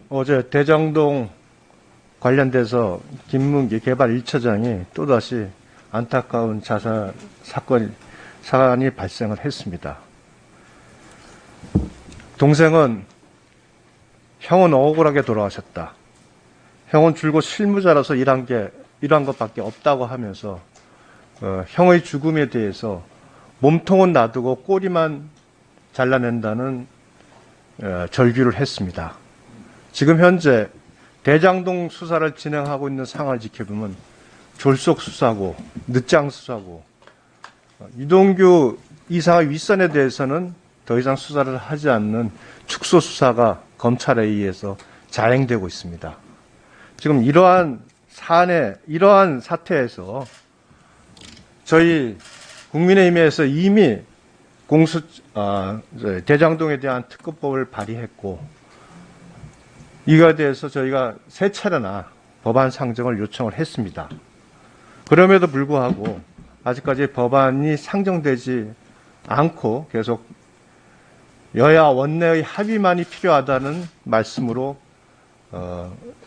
어제 대장동 관련돼서 김문기 개발 1차장이 또다시 안타까운 자살 사안이 발생을 했습니다. 동생은 형은 억울하게 돌아가셨다. 형은 줄곧 실무자라서 일한 것밖에 없다고 하면서 형의 죽음에 대해서 몸통은 놔두고 꼬리만 잘라낸다는 절규를 했습니다. 지금 현재 대장동 수사를 진행하고 있는 상황을 지켜보면 졸속 수사고 늦장 수사고 유동규 이사의 윗선에 대해서는 더 이상 수사를 하지 않는 축소 수사가 검찰에 의해서 자행되고 있습니다. 지금 이러한 사태에서 저희 국민의힘에서 이미 대장동에 대한 특검법을 발의했고 이거에 대해서 저희가 3차례나 법안 상정을 요청을 했습니다. 그럼에도 불구하고 아직까지 법안이 상정되지 않고 계속 여야 원내의 합의만이 필요하다는 말씀으로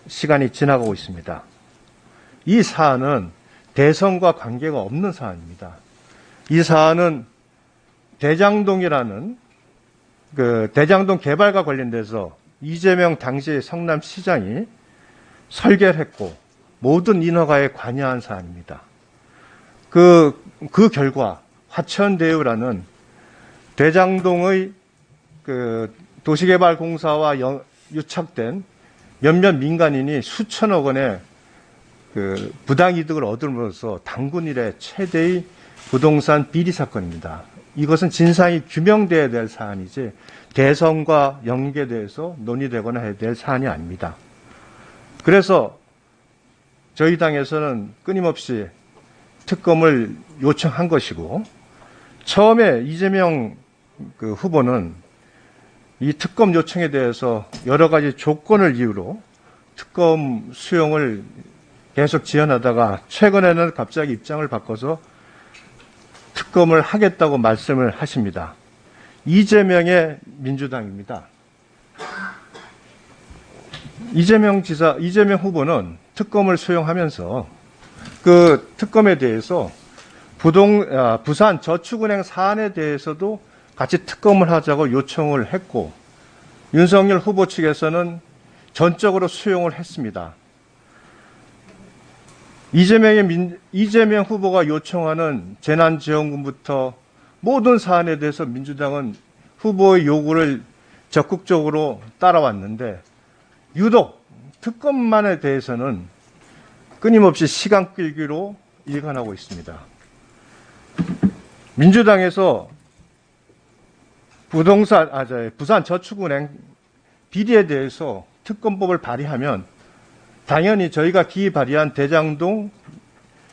시간이 지나가고 있습니다. 이 사안은 대선과 관계가 없는 사안입니다. 이 사안은 대장동이라는 대장동 개발과 관련돼서 이재명 당시 성남시장이 설계를 했고 모든 인허가에 관여한 사안입니다. 그 결과 화천대유라는 대장동의 도시개발공사와 유착된 몇몇 민간인이 수천억 원의 부당이득을 얻음으로써 당군 이래 최대의 부동산 비리 사건입니다. 이것은 진상이 규명돼야 될 사안이지 대선과 연계돼서 논의되거나 해야 될 사안이 아닙니다. 그래서 저희 당에서는 끊임없이 특검을 요청한 것이고 처음에 이재명 후보는 이 특검 요청에 대해서 여러 가지 조건을 이유로 특검 수용을 계속 지연하다가 최근에는 갑자기 입장을 바꿔서 특검을 하겠다고 말씀을 하십니다. 이재명의 민주당입니다. 이재명 후보는 특검을 수용하면서 그 특검에 대해서 부산 저축은행 사안에 대해서도 같이 특검을 하자고 요청을 했고 윤석열 후보 측에서는 전적으로 수용을 했습니다. 이재명 후보가 요청하는 재난지원금부터 모든 사안에 대해서 민주당은 후보의 요구를 적극적으로 따라왔는데 유독 특검만에 대해서는 끊임없이 시간 끌기로 일관하고 있습니다. 민주당에서 부산 저축은행 비리에 대해서 특검법을 발의하면 당연히 저희가 기이 발의한 대장동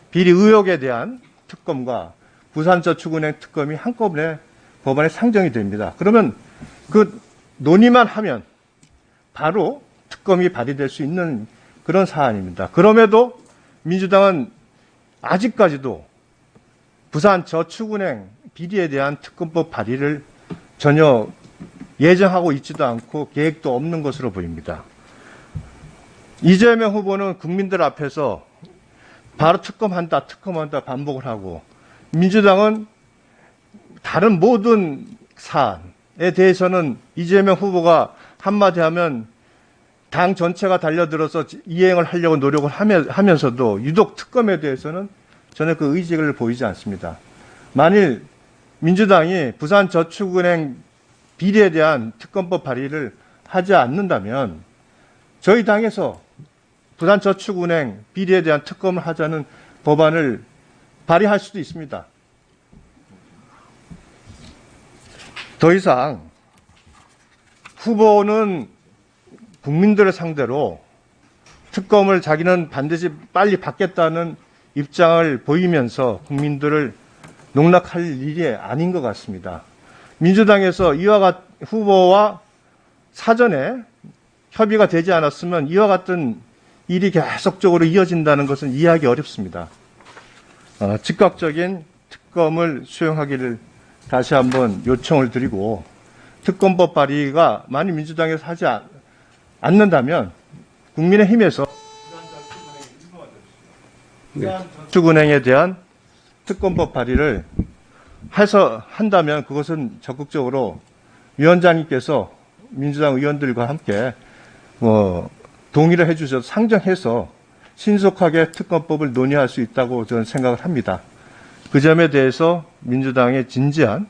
비리 의혹에 대한 특검과 부산저축은행 특검이 한꺼번에 법안에 상정이 됩니다. 그러면 그 논의만 하면 바로 특검이 발의될 수 있는 그런 사안입니다. 그럼에도 민주당은 아직까지도 부산저축은행 비리에 대한 특검법 발의를 전혀 예정하고 있지도 않고 계획도 없는 것으로 보입니다. 이재명 후보는 국민들 앞에서 바로 특검한다 반복을 하고 민주당은 다른 모든 사안에 대해서는 이재명 후보가 한마디 하면 당 전체가 달려들어서 이행을 하려고 노력을 하면서도 유독 특검에 대해서는 전혀 그 의지를 보이지 않습니다. 만일 민주당이 부산저축은행 비리에 대한 특검법 발의를 하지 않는다면 저희 당에서 부산저축은행 비리에 대한 특검을 하자는 법안을 발의할 수도 있습니다. 더 이상 후보는 국민들을 상대로 특검을 자기는 반드시 빨리 받겠다는 입장을 보이면서 국민들을 농락할 일이 아닌 것 같습니다. 민주당에서 후보와 사전에 협의가 되지 않았으면 이와 같은 일이 계속적으로 이어진다는 것은 이해하기 어렵습니다. 즉각적인 특검을 수용하기를 다시 한번 요청을 드리고 특검법 발의가 만일 민주당에서 않는다면 국민의힘에서 부산저축은행에 대한 특검법 발의를 한다면 그것은 적극적으로 위원장님께서 민주당 의원들과 함께 동의를 해주셔서 상정해서 신속하게 특검법을 논의할 수 있다고 저는 생각을 합니다. 그 점에 대해서 민주당의 진지한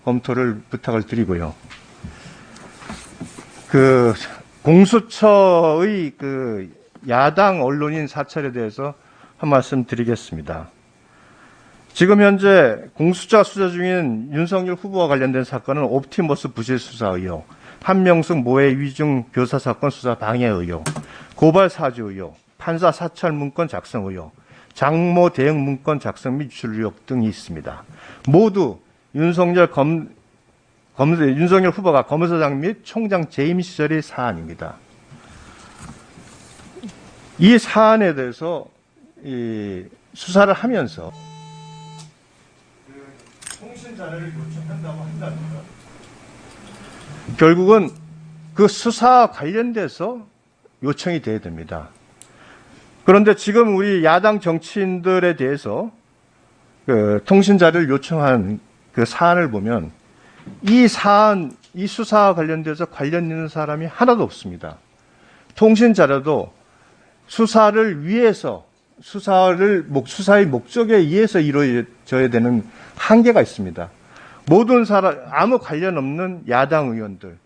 검토를 부탁을 드리고요. 공수처의 야당 언론인 사찰에 대해서 한 말씀 드리겠습니다. 지금 현재 공수처 수사 중인 윤석열 후보와 관련된 사건은 옵티머스 부실 수사 의혹, 한명숙 모해 위증 교사 사건 수사 방해 의혹, 고발 사주 의혹, 판사 사찰 문건 작성 의혹, 장모 대응 문건 작성 및 유출 의혹 등이 있습니다. 모두 윤석열 후보가 검사장 및 총장 재임 시절의 사안입니다. 이 사안에 대해서 수사를 하면서 통신 자료를 요청한다고 한다면 결국은 그 수사와 관련돼서 요청이 돼야 됩니다. 그런데 지금 우리 야당 정치인들에 대해서 통신 자료를 요청한 그 사안을 보면 이 수사와 관련돼서 관련 있는 사람이 하나도 없습니다. 통신 자료도 수사를 위해서 수사의 목적에 의해서 이루어져야 되는 한계가 있습니다. 모든 아무 관련 없는 야당 의원들,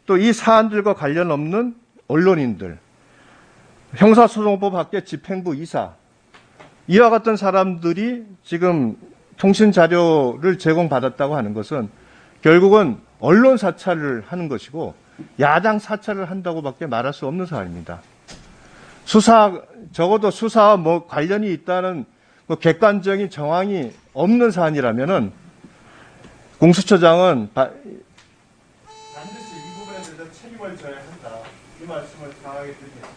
또 이 사안들과 관련 없는 언론인들, 형사소송법 밖에 집행부 이사, 이와 같은 사람들이 지금 통신 자료를 제공받았다고 하는 것은 결국은 언론 사찰을 하는 것이고 야당 사찰을 한다고밖에 말할 수 없는 사안입니다. 적어도 수사와 관련이 있다는 객관적인 정황이 없는 사안이라면은 공수처장은 반드시 이 부분에 대해서 책임을 져야 한다. 이 말씀을 강하게 드립니다.